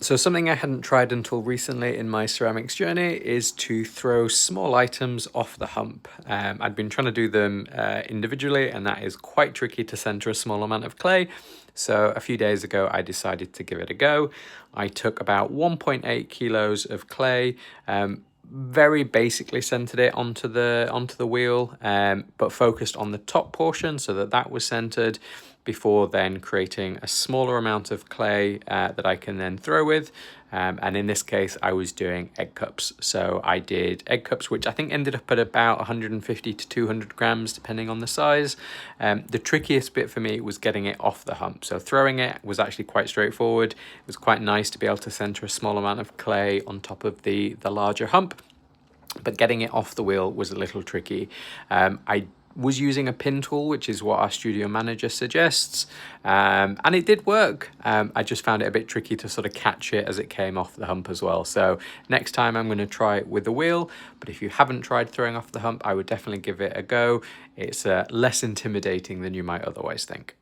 So something I hadn't tried until recently in my ceramics journey is to throw small items off the hump. I'd been trying to do them individually, and that is quite tricky to center a small amount of clay. So a few days ago, I decided to give it a go. I took about 1.8 kilos of clay, very basically centered it onto the wheel, but focused on the top portion so that was centered, before then creating a smaller amount of clay that I can then throw with. And in this case, I was doing egg cups. So I did egg cups, which I think ended up at about 150 to 200 grams, depending on the size. The trickiest bit for me was getting it off the hump. So throwing it was actually quite straightforward. It was quite nice to be able to center a small amount of clay on top of the larger hump, but getting it off the wheel was a little tricky. I was using a pin tool, which is what our studio manager suggests, and it did work. I just found it a bit tricky to sort of catch it as it came off the hump as well. So next time I'm going to try it with the wheel, but if you haven't tried throwing off the hump, I would definitely give it a go. It's less intimidating than you might otherwise think.